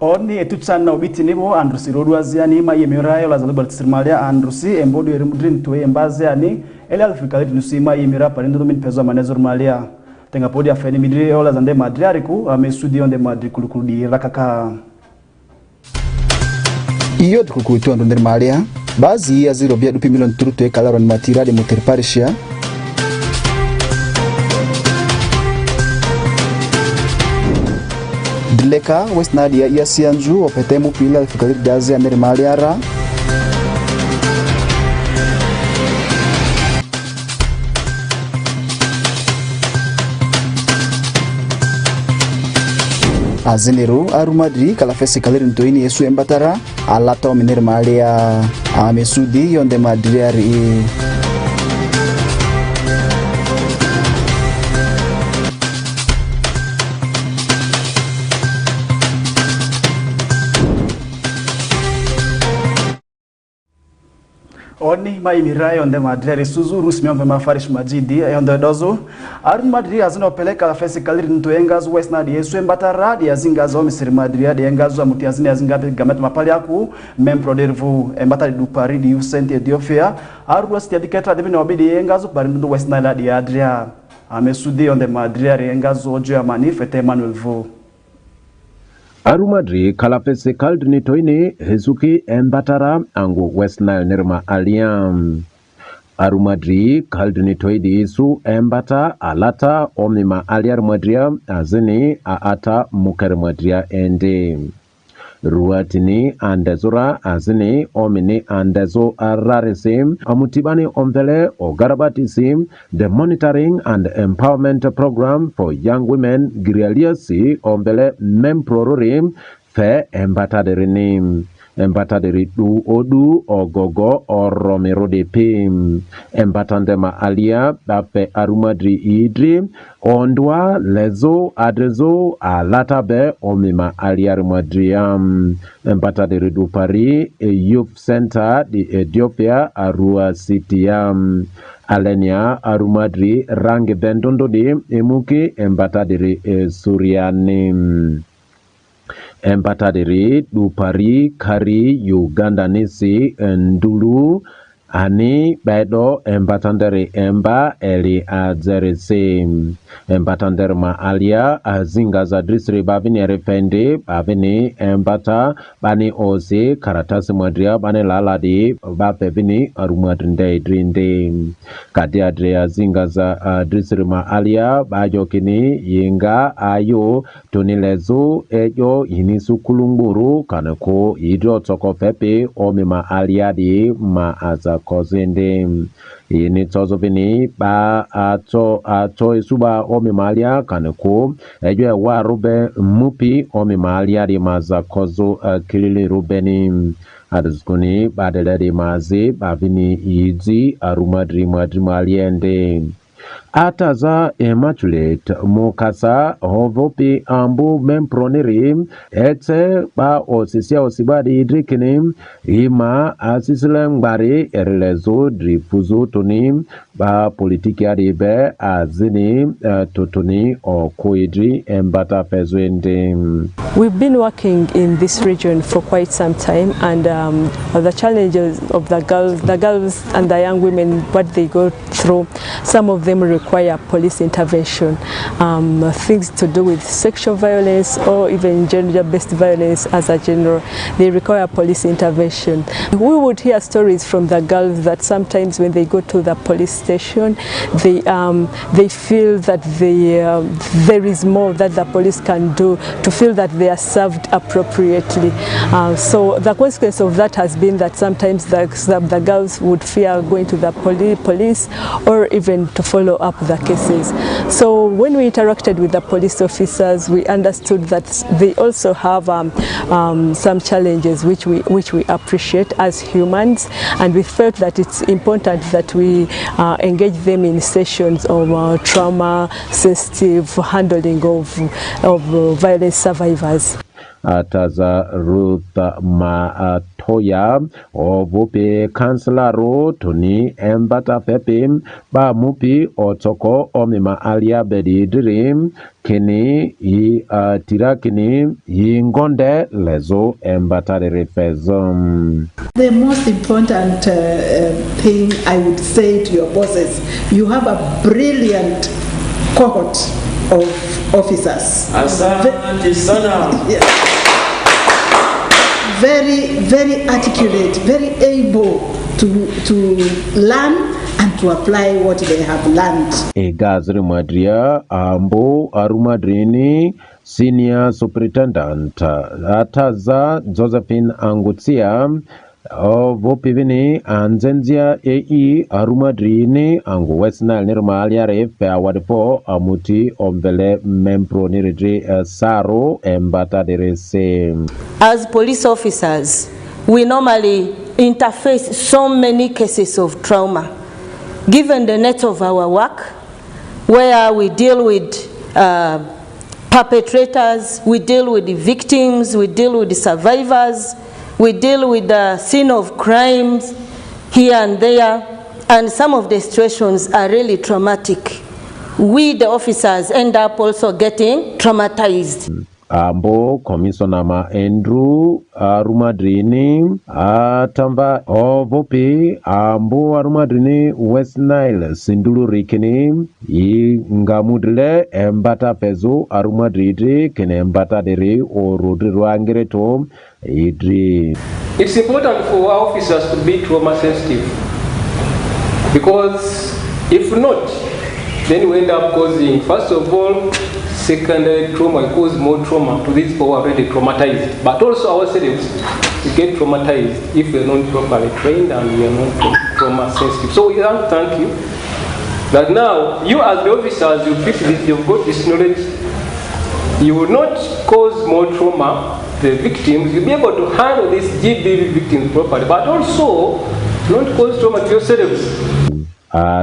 Oni etuchana obiti nibo andrusi rodwaziani ma yemirayo la zalibal tsirmalia andrusi embodu erimudrin tuwe embaziani ele alfikali nusima yemira parendo domin pezo manezor malia tenga podi afeni midri ola zande madriariku amesudi onde madrikulukudi rakaka iyo tukukuitu andonder malia bazi ya 0.2 milioni turute kalaron matira de muterparisha Dileka West Nadia ya sianju opetemu pila alfikali dazi ander maliara Azeneru arumadri kalafesi kalirin toini yesu embatara alata ominer malia amesudi yonde madriari Oni mai mirai onde madriari suzu rusmi ombe mafarish majidi onde dozo arun madri azino peleka la fesi kalir nto engazu West Nadia yesu embatara dia zingazo misiri madria dia engazu amuti azini azingabe gamet mapali yaku memprodervu embatari du Paris di Saint Ethiopia aru sti adiketra debino obidi engazu barindu West Nadia dia adria amesudi onde madriari engazu ojo amani fete Emmanuel Vo Arumadri kalapese kaldni toine hezuki embatara angu West Nile nirma aliam. Arumadri kaldni toidi su embata alata omnima aliar madria azini aata muker madria ende. Ruatini andezura azini omini andezo ararisim amutibani omvele ogarabatisi the monitoring and empowerment program for young women grialiasi omvele memprorurim fe embataderini embataderi du odu ogogo oromero de pim embatandema alia bape arumadri idri ondwa lezo adrezo alatabe omima aliar madriam embataderi du Paris Youth Center di Ethiopia arua sitiam alenia arumadri rangi bendondo di emuki embataderi surianim Embataderi du Paris kari Uganda nisi ndulu ani bedo embatandere emba eli azerese embatandere ma alia azinga za drisri babini refende babini embata bani ozi karatasi madria bani laladi bapebini arumadrinde drinde kadi adria zinga za drisri ma alia bajokini yinga ayo tonilezo ejo yinisu kulunguru kanako idro toko pepe omima alia di ma aza kozende ini tozo bini ba ato isuba omimalia kaneko ejo wa rube mupi omimalia di maza kozo kilili rubeni aduzkuni badele di mazi bavini izi arumadri madri maliende Ataza Immaculate Mukasa Hovopi Ambu Memproniri Ete Ba Osisia Osibadi Idrikinim Ima Asisilem Bari Erelezo Drifuzo Tonim Ba Politiki Adibe Azini Totoni or Koidri Embata Fezwende. We've been working in this region for quite some time, and the challenges of the girls and the young women, what they go through, some of them require police intervention, things to do with sexual violence or even gender-based violence as a general. They require police intervention. We would hear stories from the girls that sometimes when they go to the police station, they feel that there is more that the police can do to feel that they are served appropriately. So the consequence of that has been that sometimes the girls would fear going to the police or even to follow up the cases. So when we interacted with the police officers, we understood that they also have some challenges which we appreciate as humans, and we felt that it's important that we engage them in sessions of trauma sensitive handling of violence survivors. ataza Ruth Matoya ovupi kanslaro tuni embata pepe ba mupi otoko omima alia bedi dirim kini i tira kini i ngonde lezo embata de refezom. The most important thing I would say to your bosses, you have a brilliant cohort of officers. Very articulate, very able to learn and to apply what they have learned. Egazri Madria Ambo Arumadrini Senior Superintendent Ataza Josephine Angutia Vopivini Anzenzia Arumadrini Angu Westnal Nirmalia Refe Awadpo Amuti Ombele Mempro Niriji Saro Embata de Rese. As police officers, we normally interface so many cases of trauma. Given the nature of our work, where we deal with perpetrators, we deal with the victims, we deal with the survivors, we deal with the scene of crimes here and there, and some of the situations are really traumatic. We, the officers, end up also getting traumatized. Ambo Commissioner Ma Andrew Arumadrini Atamba Ovopi Ambo Arumadrini West Nile Sindulu Rikini I Ngamudle Embata Pezo Arumadridi Kene Embata Dere or Rodrigo Angereto Idri. It's important for our officers to be trauma sensitive, because if not, then we end up causing, first of all, secondary trauma, cause more trauma to these people who are already traumatized. But also ourselves, we get traumatized if we are not properly trained and we are not trauma sensitive. So we want to thank you that now, you as the officers, you've got this knowledge. You will not cause more trauma to the victims. You'll be able to handle these GBV victims properly, but also not cause trauma to yourselves.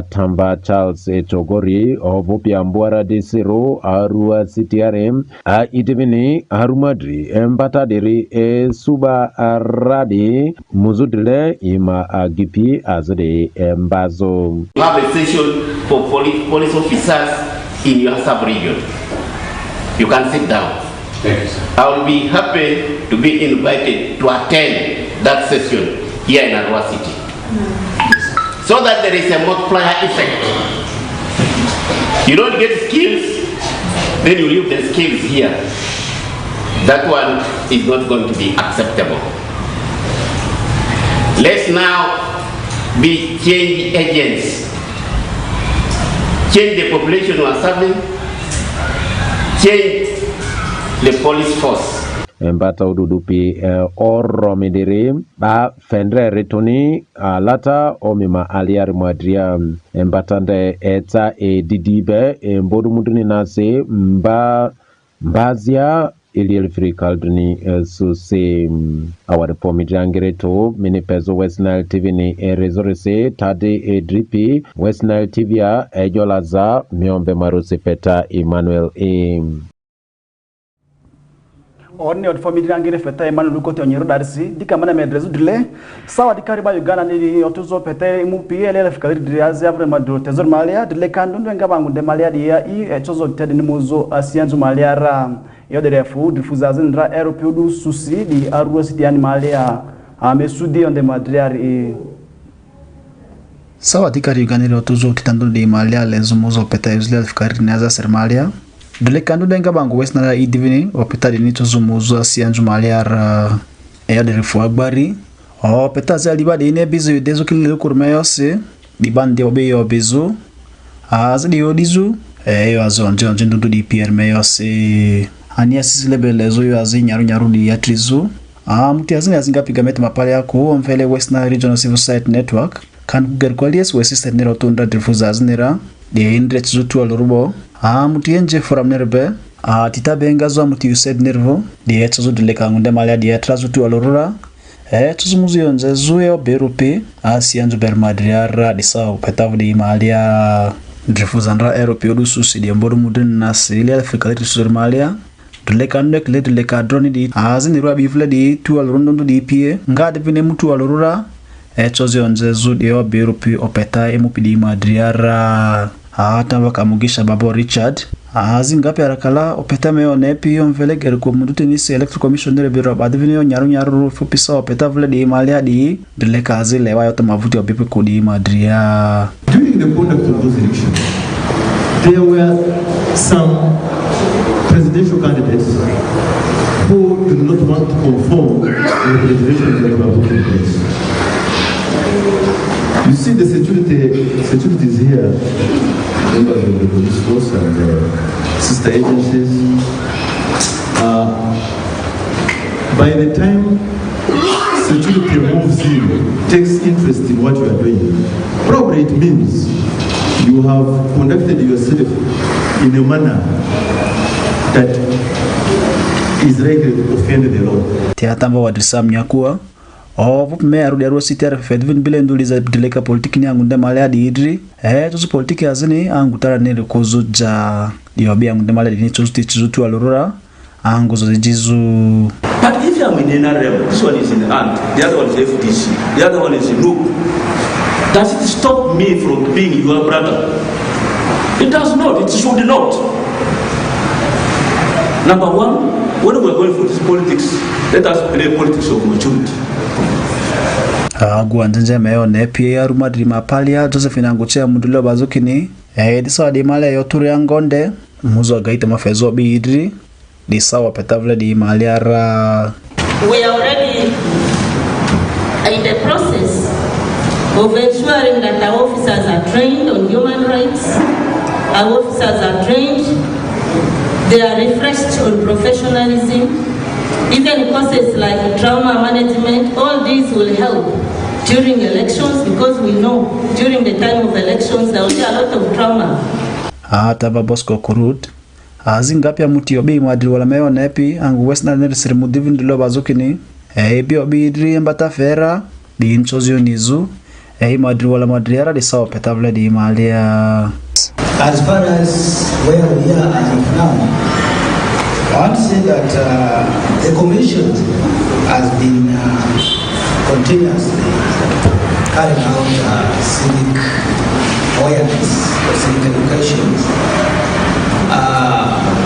Tamba Charles Chogori Ovopi Ambuara Desiro Arua Sitiarem Itivini Arumadri Embata Deri Suba Aradi Muzudle Ima Agipi Azade Embazo. You have a session for police officers in your sub-region. You can sit down. Thank you, sir. I will be happy to be invited to attend that session here in Arua City. So that there is a multiplier effect. You don't get skills, then you leave the skills here. That one is not going to be acceptable. Let's now be change agents. Change the population we are serving, change the police force. Embata ududupi oromidiri ba fendre retoni lata omima aliari madria embatande eta didibe mbodu muduni nase mbazia ili frikalduni suse awade pomidrangereto mini pezo West Nile TV ni rezorese tade dripi West Nile TV ya LAZA miombe maruse peta Emmanuel Oni od family angire feta Emmanuel Lukote onyero darisi dika mana medrezu dile sawa dikari ba Uganda ni otuzo pete mupi ele fikari diazi avre madro tezor malia dile kandu nga bangu de malia dia chozo tede ni muzo asianzu malia ra yodere fu difuzazi ndra aeropeu susi di Arua City ani malia amesudi onde madriari sawa dikari Uganda ni otuzo kitando de malia lenzo muzo pete uzile fikari naza sermalia dele kandu denga bangu West Nile divini opeta dini tozumuzo asianju maliar de refu agbari opeta zali ba dine bizu dezo kile kurmeyose dibande obeyo bezo azali yodizu yo azonje ndu di Pierre meyose ania sisile belezo yo azi nyaru di yatrizu mti azini azingapiga mete mapale yako mfele West Nile Regional Civil Society Network kan gerkwalies wesiste nero tunda difuza azinira de indret zutu alorubo muti enje forum nerbe titabenga zo muti used nervo de etzo dile kangunde malia de trazutu alorura tuzumuzi yonze zuyo berupi asianzu bermadriara de sao petavdi malia drefuzandra europeo du susi de mbodu mudin nasilia fikali sur malia duleka ndek le duleka drone di azini rwa bifle di tu alrondo di pie ngade vine mtu alorura chozi onzezu dio birupi opeta emupidi madriara hata wakamugisha babo Richard azingapi arakala opeta meyo nepi yomvele gerko mudute ni electoral commissioner biro badivine nyaru fupisa opeta vle di malia di duleka azile wa yote mavuti obipe kudi madria. During the conduct of those elections, there were some presidential candidates who do not want to conform with the elections that were taking place. You see the security is here, members of the police force and sister agencies. By the time security moves in, takes interest in what you are doing, probably it means you have conducted yourself in a manner that is likely to offend the law. Tiatamba wadrisa mnyakua vup me arudi aro sitera fedvin bile nduliza dileka politiki ni angunde male adi idri tuzu politiki azini angutara nere kuzuja diobia angunde male adi nichozu tichutu alurura anguzo jizu. But if you are in NRM, this one is in hand, the other one is FDC, the other one is in loop. Does it stop me from being your brother? It does not, it should not. Number one, when we are going for this politics, let us play politics of maturity. Guanjanje meyo nepi ya rumadri mapalia Josephine Anguchea mudulio bazukini disawa di male yoturi angonde muzo agaita mafezo biidri disawa petavle di maliara. We are already in the process of ensuring that our officers are trained on human rights, our officers are trained, they are refreshed on professionalism, even courses like trauma management. All these will help during elections because we know during the time of elections there will be a lot of trauma. Taba Bosco Kurut azingapi muti obi madri wala meyo nepi angu westna nerisiri mudivin dilo bazukini ebi obi idri mbata fera di inchozio nizu madri wala madriara di sao petavle di malia. As far as where we are as of now, I want to say that the Commission has been continuously carrying out civic awareness or civic education.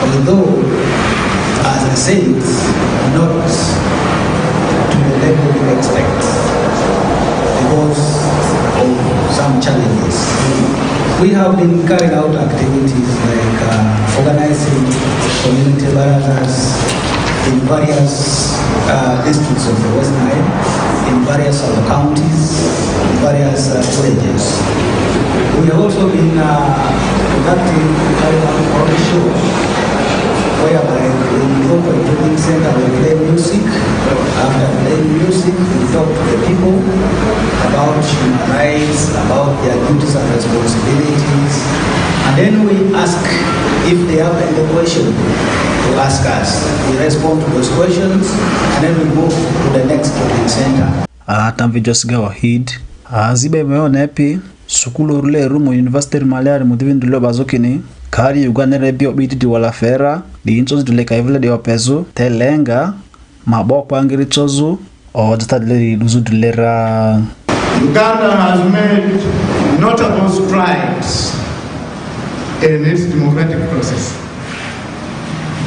Although, as I said, not to the level we expect because of some challenges. We have been carrying out activities like organizing community barazas in various districts of the West Nile, in various other counties, in various villages. We have also been conducting a show whereby we go to a training center, we play music. After playing music, we talk to the people about human rights, about their duties and responsibilities. And then we ask if they have any question to ask us. We respond to those questions and then we move to the next training center. Tamvijosiga wahid zibe meyo nepi sukulu rule rumo university malari mudivindu lo bazokini kari uganere bio biti wala fera di inchozi dule kaivle de opezo telenga maboko angiri chozu o jatadle duzu dulera. Uganda has made notable strides in its democratic process,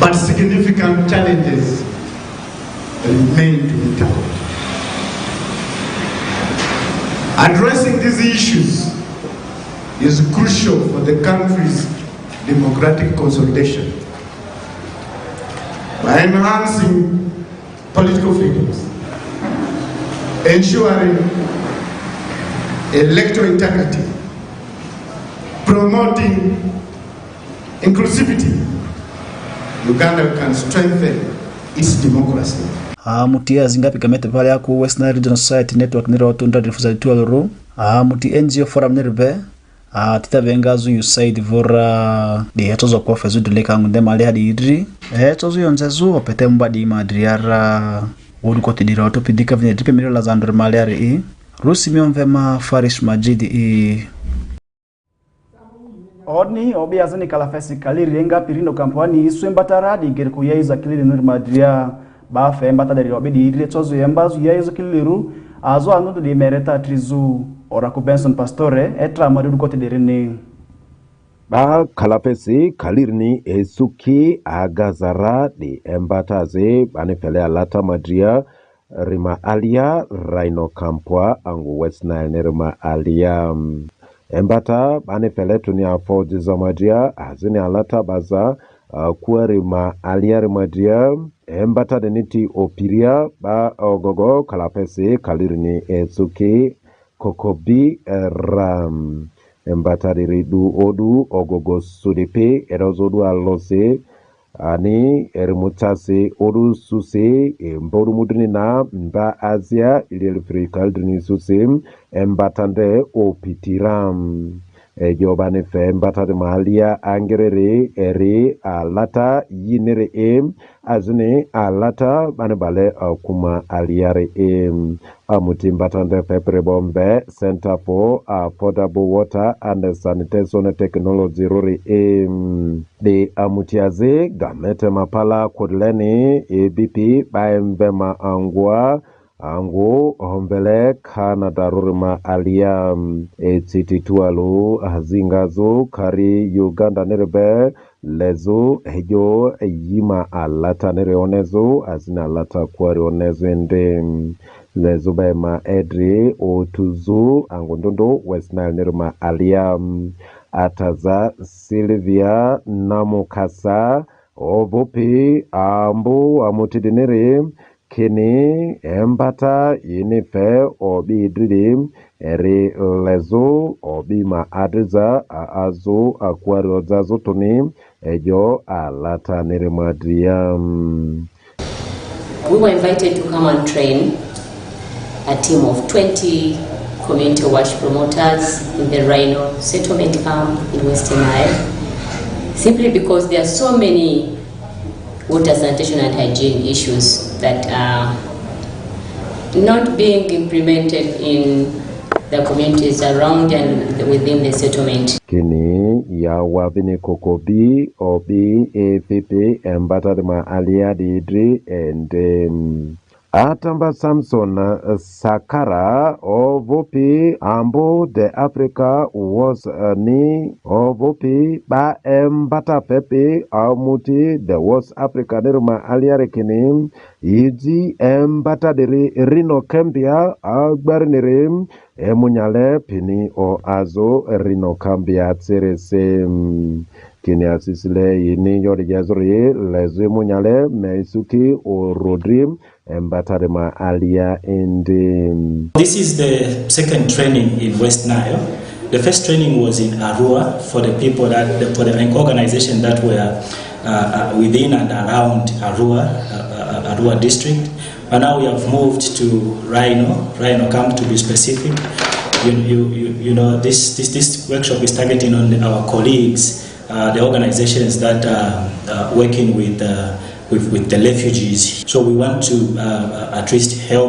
but significant challenges remain to be tackled. Addressing these issues is crucial for the country's democratic consolidation. By enhancing political freedoms, ensuring electoral integrity, promoting inclusivity, Uganda can strengthen its democracy. Mutia zingapi kamete pale yaku West Nile Regional Society Network niro tunda difuza tualuru muti NGO forum nirbe tita bengazu USAID vora di hetozo kwa fezu duleka ngunde mali hadi idri hetozo yonzezu opete mbadi madriara wodu kote dira otopidika vine dripe milio la zandor mali hadi rusi mionvema Farish Majidi Oni obi azani kalafesi kaliri enga pirino kampani iswe mbataradi ngeri kuyaiza kilili nuri madria bafe mbata dari obidi ile tozo yembazu yaizo kiliru azo anudu di mereta trizu ora ku Benson Pastore etra madudu kote derini ba kalapesi kalirni esuki agazara di embataze banefele alata madria rima alia raino kampwa angu West Nile nerima alia embata banefele tuni afoji za madria azini alata baza kuwa rima alia rimadria embata deniti opiria ba ogogo kalapesi kalirni esuki kokobi ram embata ridu odu ogogo sudepe erozodu alose ani erimutase odu suse mbodu muduni na mba Asia ilelifrikal dini suse embatande opitiram jobane fe mbatade mahalia angerere eri alata yinere azne alata banebale kuma aliare amuti mbatande pepre bombe Center for Affordable Water and Sanitation Technology rori de amutiaze gamete mapala kodleni BP baembema angwa ango hombele kana darurima alia etitualu hazingazo kari Uganda nerebe lezo hejo yima alata nereonezo azina alata kwari onezo ende lezo bema edri otuzu angondondo West Nile nerima alia ataza Sylvia namukasa ovopi ambu amutidinere kini embata yinife obi dridim eri lezo obi ma adriza azo akwari ozazo toni ejo alata nirimadriam. We were invited to come and train a team of 20 community watch promoters in the Rhino settlement camp in Western Nile, simply because there are so many water sanitation and hygiene issues that are not being implemented in the communities around and within the settlement. Kini ya wabini kokobi obi epepe embata ma alia didri and Atamba Samson Sakara ovopi ambo de Africa was ni ovopi ba embata pepe amuti de was Africa deruma aliarekini iji embata deri rino kembia agbarnirim emunyale pini o azo rino kambia tserese kini asisile yini yori jazuri lezu munyale meisuki o rodrim embatarema alia indi. This is the second training in West Nile. The first training was in Arua for the people that for the organization that were within and around Arua district. But now we have moved to Rhino camp to be specific. You know this workshop is targeting on our colleagues, the organizations that are working with the refugees. So we want to at least help.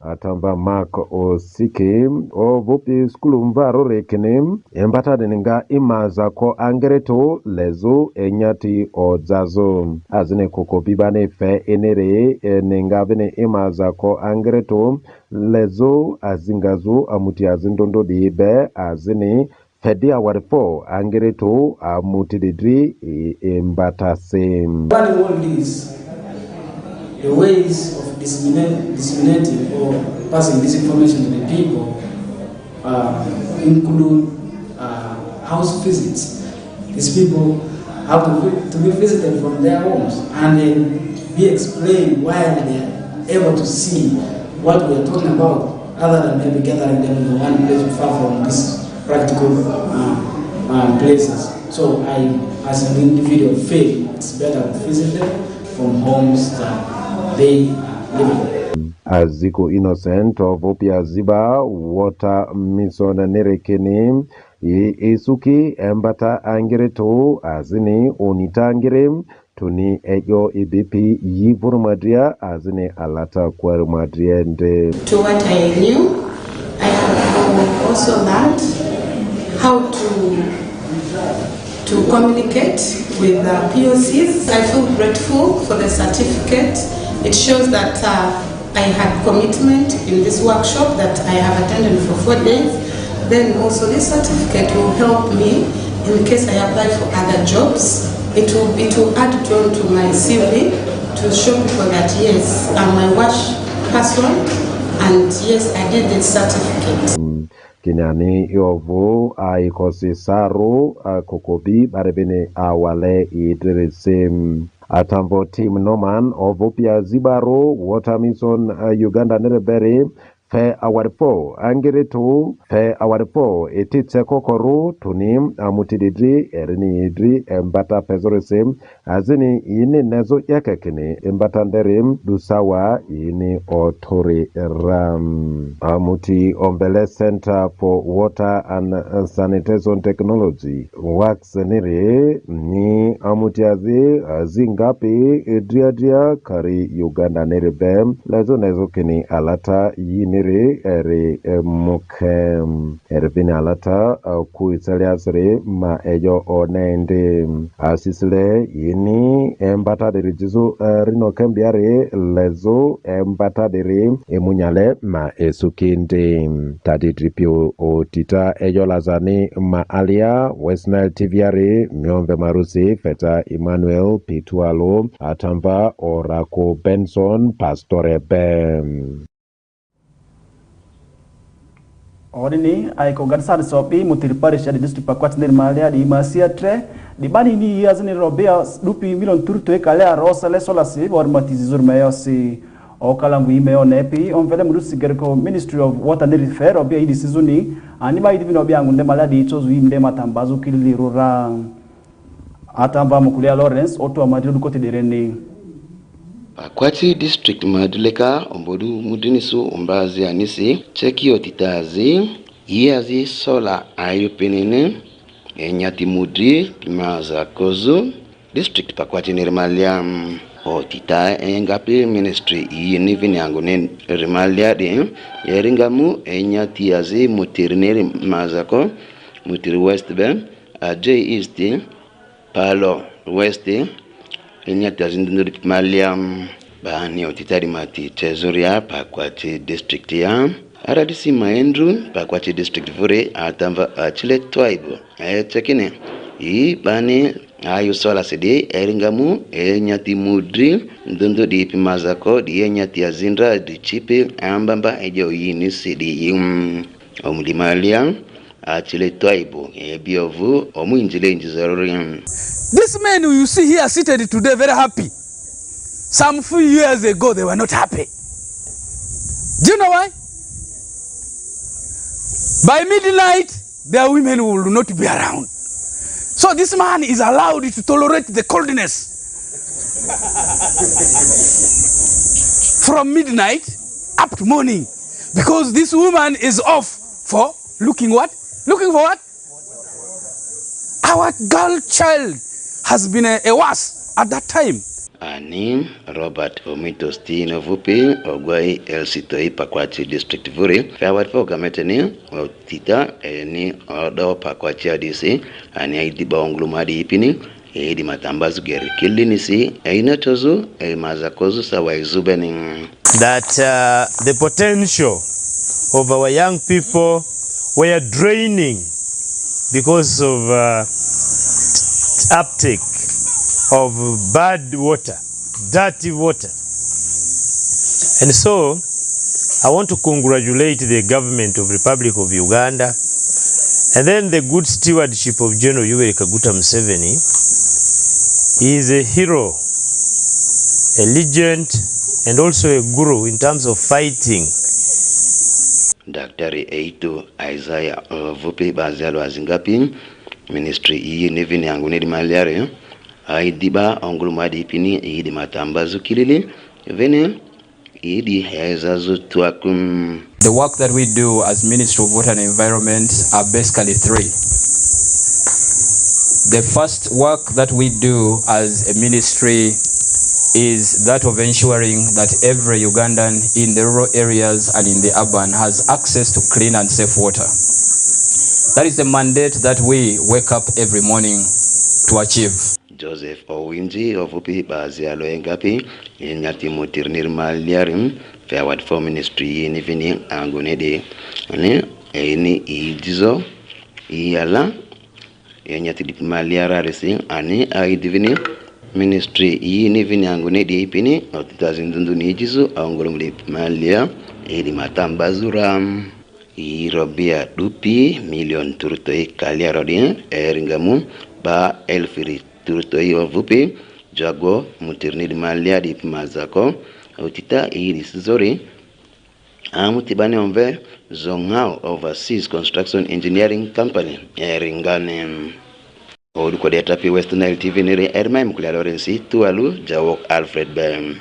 Atamba Mark Osike ovopi skulu mvaro rekenem embata deninga imaza ko angreto lezo enyati ozazo azine kokobibane fe enere nenga bene imaza ko angreto lezo azingazo amuti azindondo dibe azine fedi awarifo angreto amutididri embata sem. The ways of disseminating or passing this information to the people include house visits. These people have to be visited from their homes and then be explained why they are able to see what we are talking about, other than maybe gathering them in one place far from these practical places. So as an individual, feel it's better to visit them from homes that they live. Aziko Innocent of Opia Ziba Water Mission Nerekeni Isuki Embata Angereto Azini Onitangere Tuni Ego IBP Yivur Madria Azini Alata Kwaru Madria and to what I knew, I have also learned how to to communicate with POCs. I feel grateful for the certificate. It shows that I had commitment in this workshop that I have attended for 4 days. Then also this certificate will help me in case I apply for other jobs. It will add on to my CV to show people that yes, I'm a WASH person and yes, I did this certificate. Kinani yovu aikosi saru kokobi barebene awale idrisim atambo team noman ovupia zibaro watermison Uganda nereberi fe awaripo angeretu fe awaripo etitse kokoru tunim amutididri erini idri embata pezoresim azini ini nezo yakekini embata nderim dusawa ini otori ram amuti ombele Center for Water and Sanitation Technology works nire ni amutiazi zingapi idriadia kari Uganda nerebe lezo nezo kini alata yini ere mukem erbini alata ku italiasre ma ejo onende asisle yini embata de rijizo rino kembiare lezo embata de emunyale ma esukinde tadi tripio otita ejo lazani ma alia West Nile TVR miombe marusi feta Emmanuel Pitualo atamba orako Benson Pastore Bem Odini aiko gansari sopi mutiripari shadi district pakwati neri malia di masia tre di bani ni yazini robea dupi milon turto ekalea rosa le sola si ormatizi zurmeyo si okalangu imeo nepi onvele murusi gerko Ministry of Water neri fair robea idi sizuni anima idi vino bia ngunde malia di itozu imde matambazu kili rura atamba mukulia Lawrence oto wa madridu kote direni Pakwati district maduleka ombodu mudinisu umbazi anisi cheki otitazi iazi sola ayupenene enyati mudri maza kozu district Pakwati nirmalia otita engapi ministry yinivini yangu nirmalia de yeringamu enyati azi mutirneri mazako mutiri west be J east palo west enyati azinduri maliam bani otitari mati tezoria Pakwati district ya RDC Maendru Pakwati district vure atamba achile tribe chekine i bani ayu sola sidi eringamu enyati mudri ndondo di pimazako di enyati azindra di chipe ambamba ejo yini sidi omulimalia achile tribe ebiovu omuinjile njizarorian. This men you see here seated today very happy. Some few years ago they were not happy. Do you know why? By midnight their women will not be around. So this man is allowed to tolerate the coldness from midnight up to morning because this woman is off for looking what? Looking for what? Our girl child has been a was at that time. Ani Robert Omito Stino Vupi Ogwai El Sitoi Pakwati district vuri fawat fo gameteni otita ni odo Pakwati adisi ani aidiba onglumadi ipini di matambazu geri kilini si inatozu mazakozu sawa izubeni that the potential of our young people were draining because of uptake of bad water, dirty water. And so I want to congratulate the government of Republic of Uganda and then the good stewardship of General Yoweri Kaguta Museveni. He is a hero, a legend, and also a guru in terms of fighting. Daktari Eito Isaiah Vupi Bazalo Azingapi Ministry iyi nevini yangu nedi maliare aidiba ongulumadi pini idi matambazu kilili vene idi hezazu tuakum. The work that we do as Ministry of Water and Environment are basically three. The first work that we do as a ministry is that of ensuring that every Ugandan in the rural areas and in the urban has access to clean and safe water. That is the mandate that we wake up every morning to achieve. Joseph Owinji ovupi bazi alo engapi nyati mutirnir maliarim forward for ministry ni vini angunede ni idizo iyala nyati maliara resi ani aidivini ministry ni vini angunede ipini otitazindundu ni idizo angolumli malia edi matambazura irobia dupi million turutoi kaliarodin eringamu ba elfiri turutoi ovupi jago mutirnir malia di mazako utita irisizori amutibane onve Zongao Overseas Construction Engineering Company eringane oduko data pi West Nile TV nere erma mkulia Lawrence tualu jawok Alfred Bem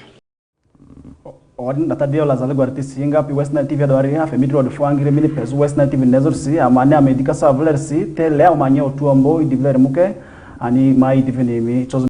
Odin datadio la zale guartisi inga pi West Nile TV adwari hafe mitro de fuangire mini pesu West Nile TV nezor si amane amedika sa vler si te leo manye otuambo idivler muke ani mai diveni mi